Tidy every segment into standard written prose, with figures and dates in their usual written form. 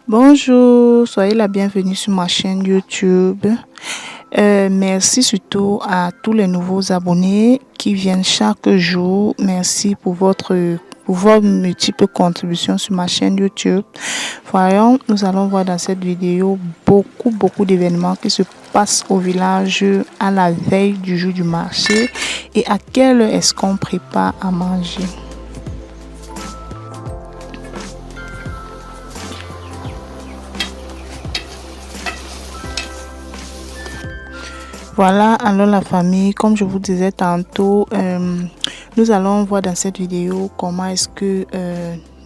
Bonjour, soyez la bienvenue sur ma chaîne YouTube. Merci surtout à tous les nouveaux abonnés qui viennent chaque jour. Merci pour vos multiples contributions sur ma chaîne YouTube. Voyons, nous allons voir dans cette vidéo beaucoup d'événements qui se passent au village à la veille du jour du marché et à quelle heure est-ce qu'on prépare à manger. Voilà, alors la famille, comme je vous disais tantôt, nous allons voir dans cette vidéo comment est-ce que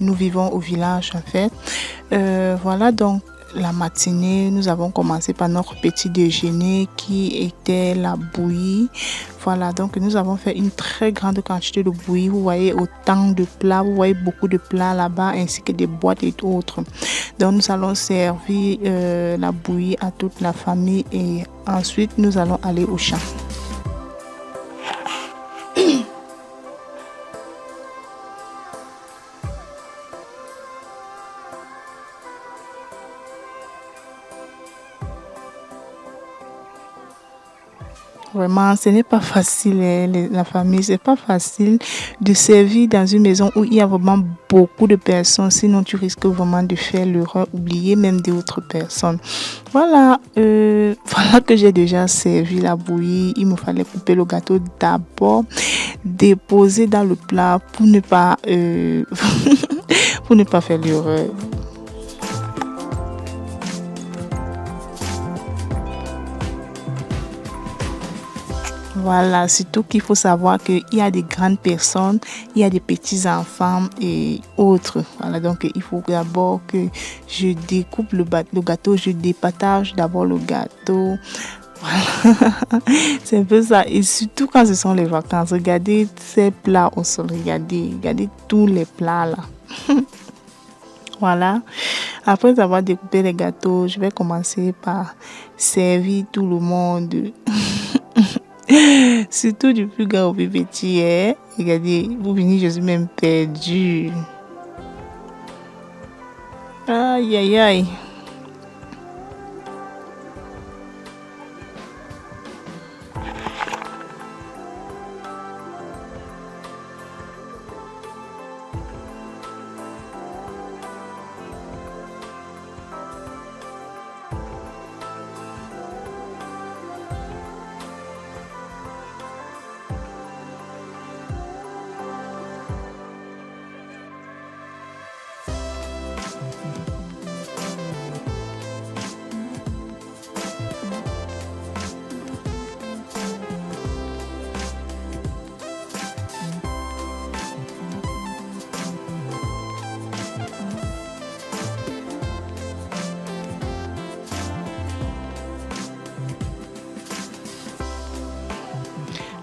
nous vivons au village en fait. Voilà donc la matinée, nous avons commencé par notre petit déjeuner qui était la bouillie. Voilà, donc nous avons fait une très grande quantité de bouillie. Vous voyez autant de plats, vous voyez beaucoup de plats là-bas ainsi que des boîtes et autres. Donc nous allons servir la bouillie à toute la famille et ensuite nous allons aller au champ. Vraiment, ce n'est pas facile, la famille, c'est pas facile de servir dans une maison où il y a vraiment beaucoup de personnes, sinon tu risques vraiment de faire l'erreur, oublier même d'autres personnes. Voilà, voilà que j'ai déjà servi la bouillie. Il me fallait couper le gâteau d'abord, déposer dans le plat pour ne pas, pour ne pas faire l'erreur. Voilà, surtout qu'il faut savoir qu'il y a des grandes personnes, il y a des petits-enfants et autres. Voilà, donc il faut d'abord que je découpe le gâteau, je départage d'abord le gâteau. Voilà, c'est un peu ça. Et surtout quand ce sont les vacances, regardez ces plats au sol, regardez tous les plats là. Voilà, après avoir découpé les gâteaux, je vais commencer par servir tout le monde. Surtout du plus grand au plus petit, hein. Regardez, vous venez, je suis même perdue. Aïe, aïe, aïe.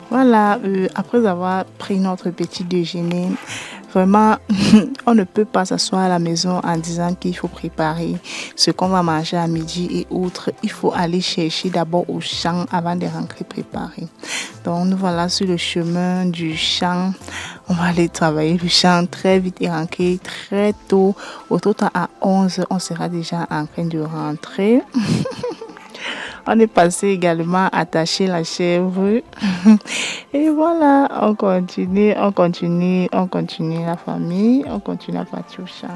Voilà, après avoir pris notre petit déjeuner, vraiment, on ne peut pas s'asseoir à la maison en disant qu'il faut préparer ce qu'on va manger à midi et autres. Il faut aller chercher d'abord au champ avant de rentrer préparer. Donc, nous voilà sur le chemin du champ. On va aller travailler le champ très vite et rentrer très tôt. Au total, à 11, on sera déjà en train de rentrer. On est passé également à attacher la chèvre. Et voilà, on continue la famille, on continue à partir au champ.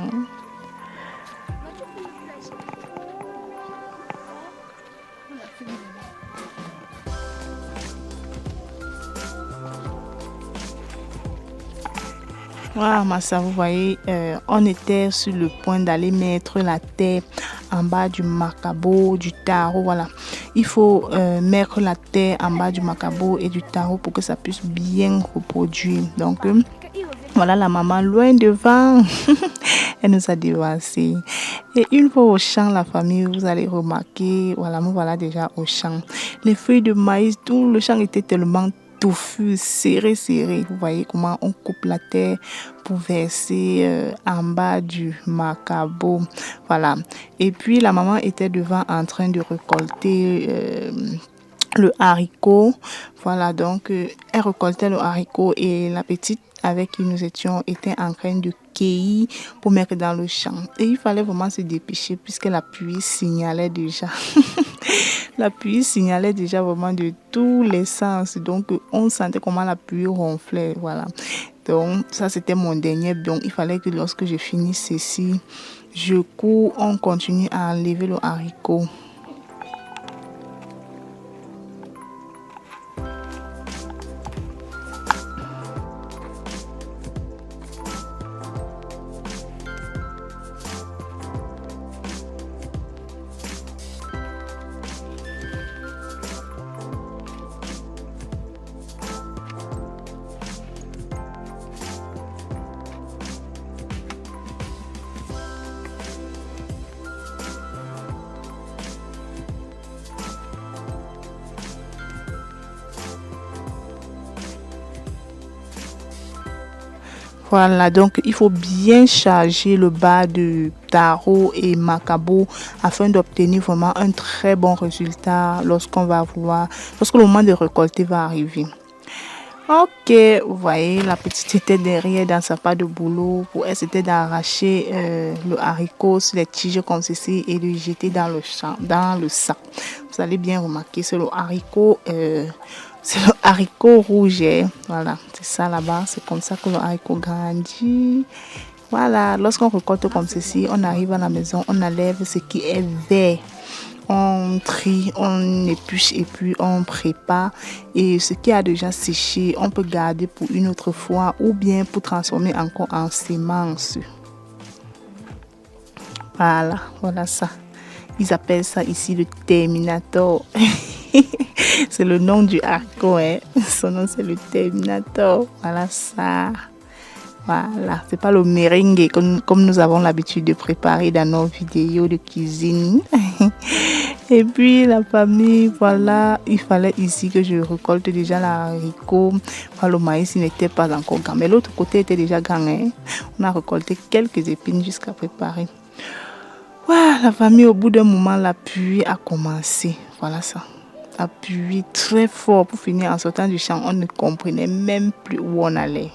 Voilà, Massa, vous voyez, on était sur le point d'aller mettre la terre en bas du macabo, du tarot. Voilà, il faut mettre la terre en bas du macabo et du tarot pour que ça puisse bien reproduire. Donc, voilà la maman loin devant. Elle nous a devancé. Et une fois au champ, la famille, vous allez remarquer, voilà, nous voilà déjà au champ. Les feuilles de maïs, tout le champ était tellement touffu, serré. Vous voyez comment on coupe la terre pour verser en bas du macabo. Voilà. Et puis la maman était devant en train de récolter le haricot. Voilà, donc elle récoltait le haricot et la petite avec qui nous étions était en train de cueillir pour mettre dans le champ. Et il fallait vraiment se dépêcher puisque la pluie signalait déjà. La pluie signalait déjà vraiment de tous les sens. Donc, on sentait comment la pluie ronflait. Voilà. Donc, ça, c'était mon dernier. Donc, il fallait que lorsque je finisse ceci, je cours, on continue à enlever le haricot. Voilà, donc il faut bien charger le bas de taro et macabo afin d'obtenir vraiment un très bon résultat lorsque le moment de récolter va arriver. Ok, vous voyez, la petite était derrière dans sa part de boulot. Pour elle, c'était d'arracher le haricot sur les tiges comme ceci et de le jeter dans le champ, dans le sac. Vous allez bien remarquer, c'est le haricot rouge. Voilà, c'est ça là-bas. C'est comme ça que le haricot grandit. Voilà, lorsqu'on récolte comme ceci, on arrive à la maison, on enlève ce qui est vert. On trie, on épluche et puis on prépare. Et ce qui a déjà séché, on peut garder pour une autre fois ou bien pour transformer encore en semences. Voilà ça. Ils appellent ça ici le Terminator. C'est le nom du haricot, hein. Son nom c'est le Terminator. Voilà ça. Voilà, c'est pas le meringue comme nous avons l'habitude de préparer dans nos vidéos de cuisine. Et puis la famille, voilà, il fallait ici que je récolte déjà l'haricot. Le maïs n'était pas encore grand, mais l'autre côté était déjà grand. Hein. On a récolté quelques épines jusqu'à préparer. Voilà, la famille, au bout d'un moment, la pluie a commencé. Voilà ça. La pluie très fort pour finir en sortant du champ. On ne comprenait même plus où on allait.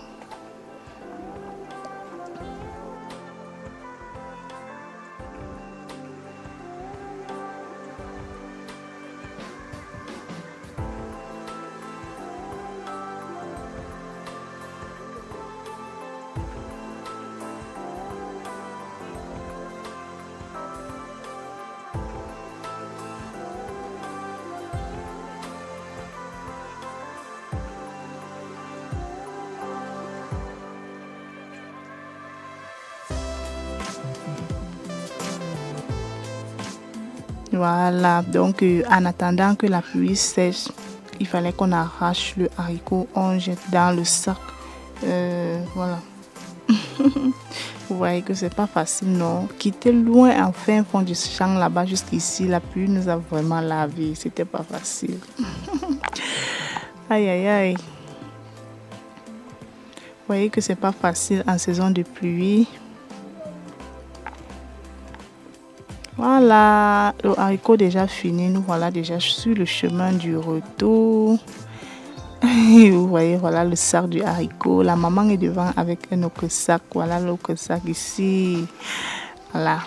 Voilà, donc en attendant que la pluie sèche, il fallait qu'on arrache le haricot, on jette dans le sac. Voilà. Vous voyez que c'est pas facile, non? Quitter loin en fin fond du champ là-bas jusqu'ici, la pluie nous a vraiment lavé. C'était pas facile. Aïe, aïe, aïe. Vous voyez que c'est pas facile en saison de pluie. Voilà, le haricot déjà fini. Nous voilà déjà sur le chemin du retour. Vous voyez, voilà le sac du haricot. La maman est devant avec un autre sac. Voilà l'autre sac ici. Voilà.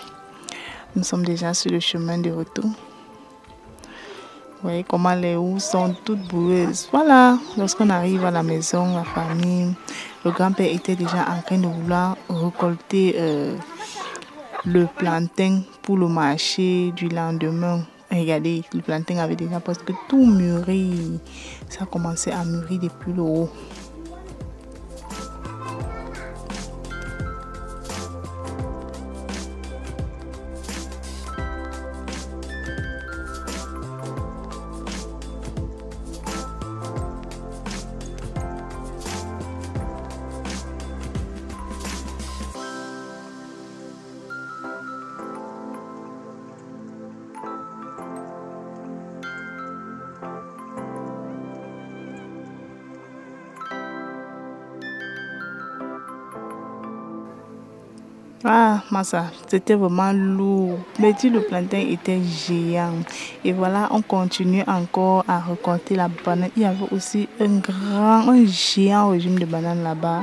Nous sommes déjà sur le chemin du retour. Vous voyez comment les houes sont toutes boueuses. Voilà, lorsqu'on arrive à la maison, la famille, le grand-père était déjà en train de vouloir récolter le plantain pour le marché du lendemain. Regardez, le plantain avait déjà presque tout mûri. Ça a commencé à mûrir depuis le haut. Ah, Massa, c'était vraiment lourd. Mais dit le plantain était géant. Et voilà, on continue encore à récolter la banane. Il y avait aussi un géant régime de bananes là-bas.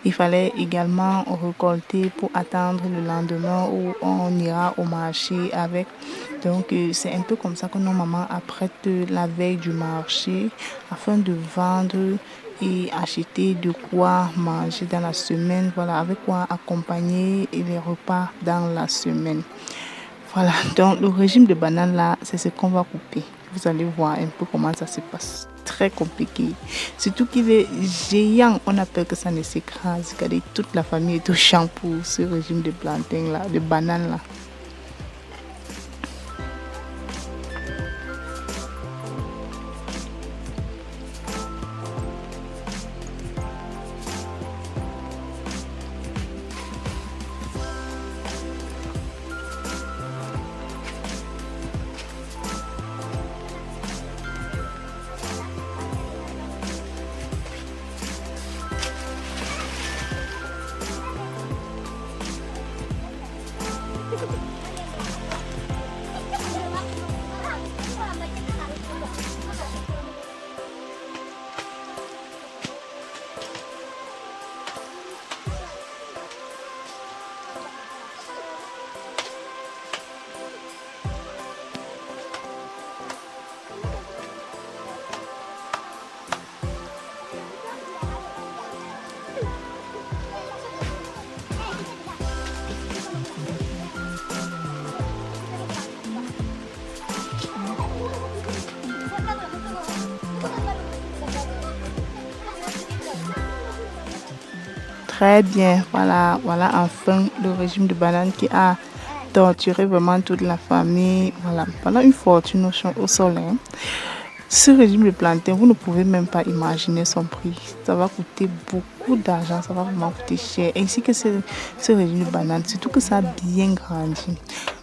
Il fallait également récolter pour attendre le lendemain où on ira au marché avec. Donc, c'est un peu comme ça que nos mamans apprêtent la veille du marché afin de vendre et acheter de quoi manger dans la semaine. Voilà, avec quoi accompagner les repas dans la semaine. Voilà, donc le régime de banane là, c'est ce qu'on va couper. Vous allez voir un peu comment ça se passe. Très compliqué. Surtout qu'il est géant. On a peur que ça ne s'écrase. Regardez, toute la famille est au champ pour ce régime de plantain là, de banane là. Très bien, voilà, voilà enfin le régime de banane qui a torturé vraiment toute la famille. Voilà, pendant une fortune au soleil. Ce régime de plantain, vous ne pouvez même pas imaginer son prix. Ça va coûter beaucoup d'argent, ça va vraiment coûter cher. Ainsi que ce régime de banane, surtout que ça a bien grandi.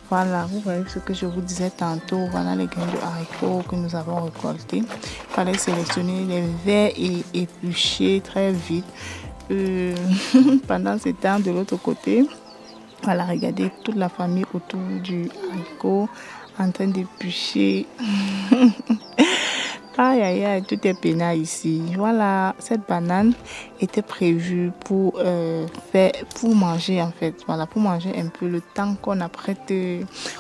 Voilà, vous voyez ce que je vous disais tantôt. Voilà les grains de haricots que nous avons récoltés. Il fallait sélectionner les verts et éplucher très vite. Euh, pendant ce temps, de l'autre côté, voilà, regardez toute la famille autour du haricot en train d'éplucher. Aïe, aïe, aïe, tout est peinard ici. Voilà, cette banane était prévue pour manger en fait. Voilà, pour manger un peu le temps qu'on apprête,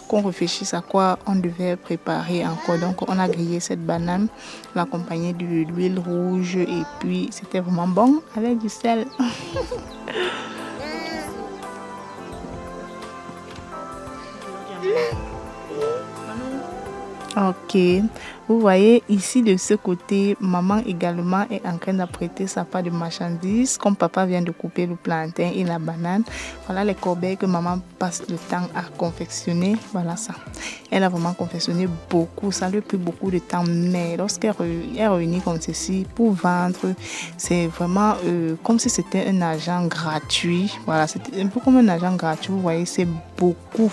qu'on réfléchisse à quoi on devait préparer encore. Donc, on a grillé cette banane, l'accompagné de l'huile rouge et puis c'était vraiment bon avec du sel. Ok, vous voyez ici de ce côté, maman également est en train d'apprêter sa part de marchandises. Comme papa vient de couper le plantain et la banane, voilà les corbeilles que maman passe le temps à confectionner. Voilà ça. Elle a vraiment confectionné beaucoup, ça lui a pris beaucoup de temps. Mais lorsqu'elle est réunie comme ceci pour vendre, c'est vraiment comme si c'était un agent gratuit. Voilà, c'est un peu comme un agent gratuit. Vous voyez, c'est beaucoup.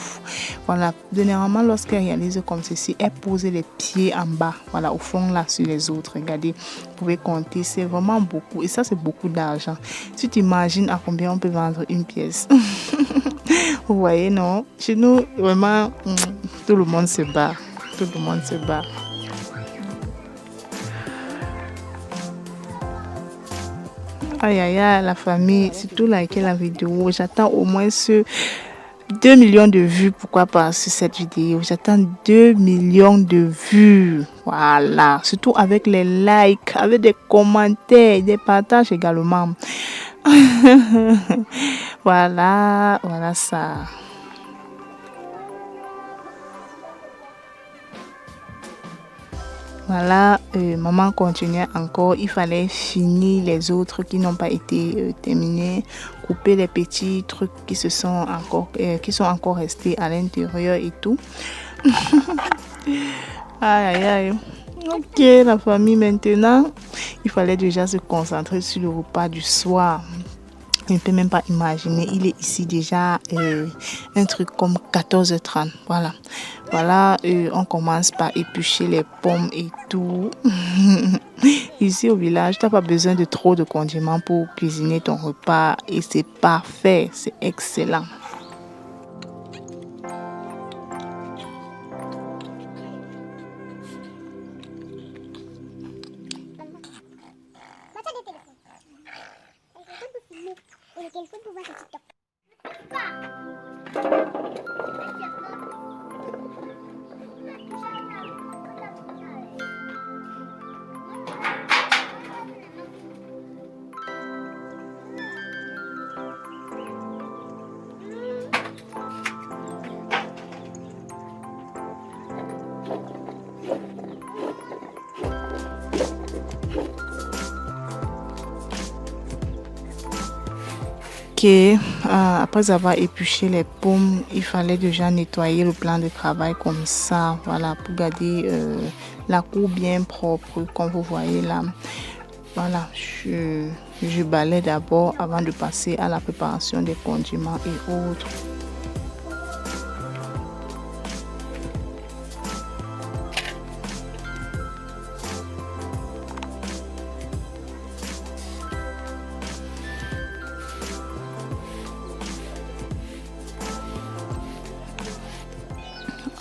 Voilà, généralement lorsqu'elle réalise comme ceci, elle pose les pieds en bas, voilà, au fond là sur les autres. Regardez, vous pouvez compter, c'est vraiment beaucoup. Et ça, c'est beaucoup d'argent. Si tu imagines à combien on peut vendre une pièce. Vous voyez, non? Chez nous, vraiment, tout le monde se bat. Tout le monde se bat. Aïe, aïe, aïe, la famille, surtout liker la vidéo. J'attends au moins 2 millions de vues, pourquoi pas, sur cette vidéo. J'attends 2 millions de vues. Voilà. Surtout avec les likes, avec des commentaires, des partages également. Voilà, voilà ça. Voilà, maman continuait encore. Il fallait finir les autres qui n'ont pas été terminés, couper les petits trucs qui sont encore restés à l'intérieur et tout. Aïe, aïe, aïe. Ok, la famille maintenant, il fallait déjà se concentrer sur le repas du soir. Je ne peux même pas imaginer. Il est ici déjà un truc comme 14h30. Voilà. Voilà, on commence par éplucher les pommes et tout. Ici au village, tu n'as pas besoin de trop de condiments pour cuisiner ton repas. Et c'est parfait. C'est excellent. Ok, après avoir épluché les pommes, il fallait déjà nettoyer le plan de travail comme ça, voilà, pour garder la cour bien propre, comme vous voyez là. Voilà, je balaie d'abord avant de passer à la préparation des condiments et autres.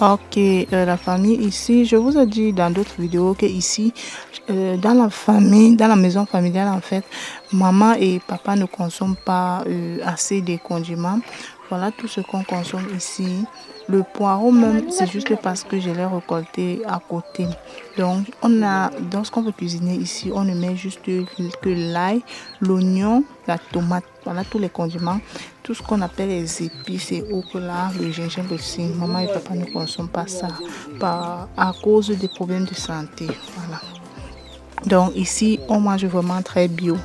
Ok, la famille ici, je vous ai dit dans d'autres vidéos que ici, dans la famille, dans la maison familiale en fait, maman et papa ne consomment pas assez de condiments. Voilà tout ce qu'on consomme ici. Le poireau même, c'est juste parce que je l'ai récolté à côté. Donc, dans ce qu'on veut cuisiner ici, on ne met juste que l'ail, l'oignon, la tomate. Voilà tous les condiments. Tout ce qu'on appelle les épices et autres là, le gingembre aussi. Maman et papa ne consomment pas ça à cause des problèmes de santé. Voilà. Donc ici, on mange vraiment très bio.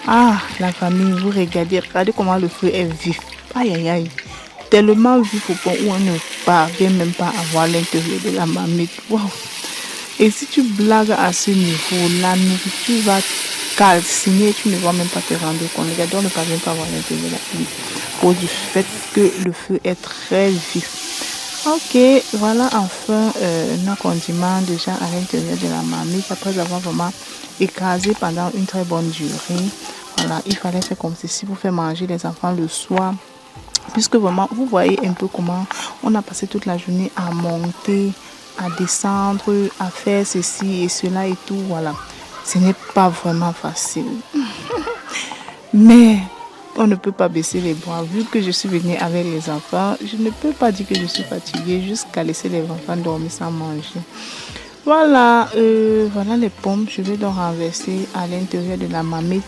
Ah, la famille, vous regardez comment le feu est vif. Aïe, aïe, aïe. tellement vif au point où on ne parvient même pas à voir l'intérieur de la marmite. Wow. Et si tu blagues à ce niveau, la nourriture va calciner, tu ne vas même pas te rendre compte. Les gars ne parviennent pas à voir l'intérieur de la marmite à cause du fait que le feu est très vif. Ok, voilà enfin nos condiments déjà à l'intérieur de la marmite après avoir vraiment écrasé pendant une très bonne durée. Voilà, il fallait faire comme ceci pour faire manger les enfants le soir. Puisque vraiment, vous voyez un peu comment on a passé toute la journée à monter, à descendre, à faire ceci et cela et tout. Voilà, ce n'est pas vraiment facile. Mais on ne peut pas baisser les bras. Vu que je suis venue avec les enfants, je ne peux pas dire que je suis fatiguée jusqu'à laisser les enfants dormir sans manger. Voilà, voilà les pommes. Je vais donc renverser à l'intérieur de la marmite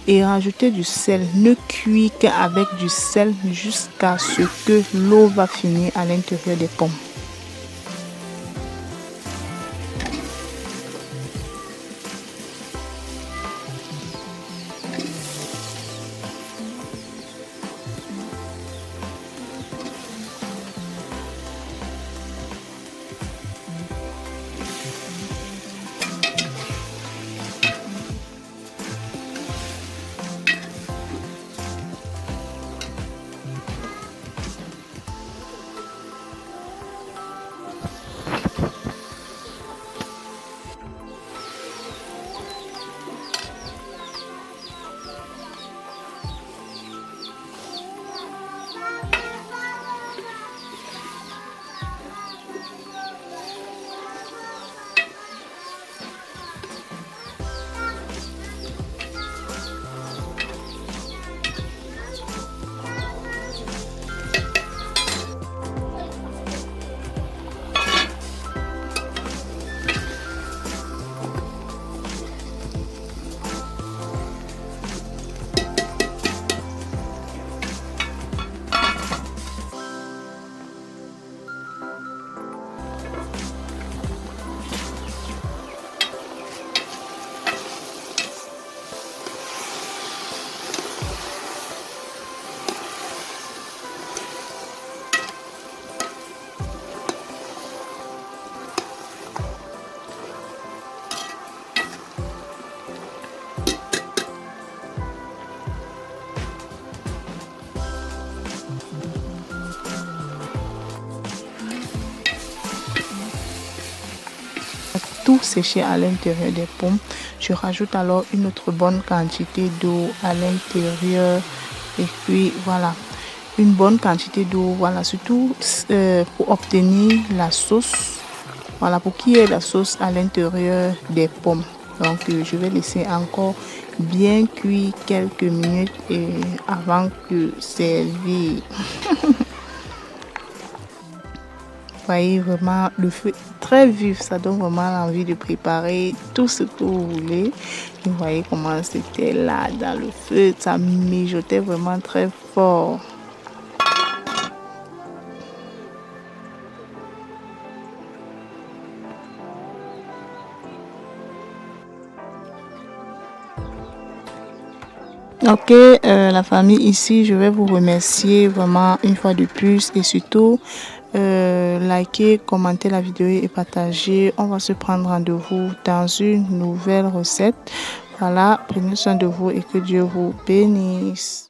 et rajouter du sel. Ne cuis qu'avec du sel jusqu'à ce que l'eau va finir à l'intérieur des pommes. Tout séché à l'intérieur des pommes. Je rajoute alors une autre bonne quantité d'eau à l'intérieur et puis voilà, une bonne quantité d'eau, voilà, surtout pour obtenir la sauce, voilà, pour qu'il y ait la sauce à l'intérieur des pommes. Donc je vais laisser encore bien cuire quelques minutes et avant de servir. Voyez vraiment le feu très vif, ça donne vraiment l'envie de préparer tout ce que vous voulez. Et vous voyez comment c'était là dans le feu, ça mijotait vraiment très fort. Ok, la famille ici, je vais vous remercier vraiment une fois de plus et surtout likez, commentez la vidéo et partagez. On va se prendre rendez-vous dans une nouvelle recette. Voilà, prenez soin de vous et que Dieu vous bénisse.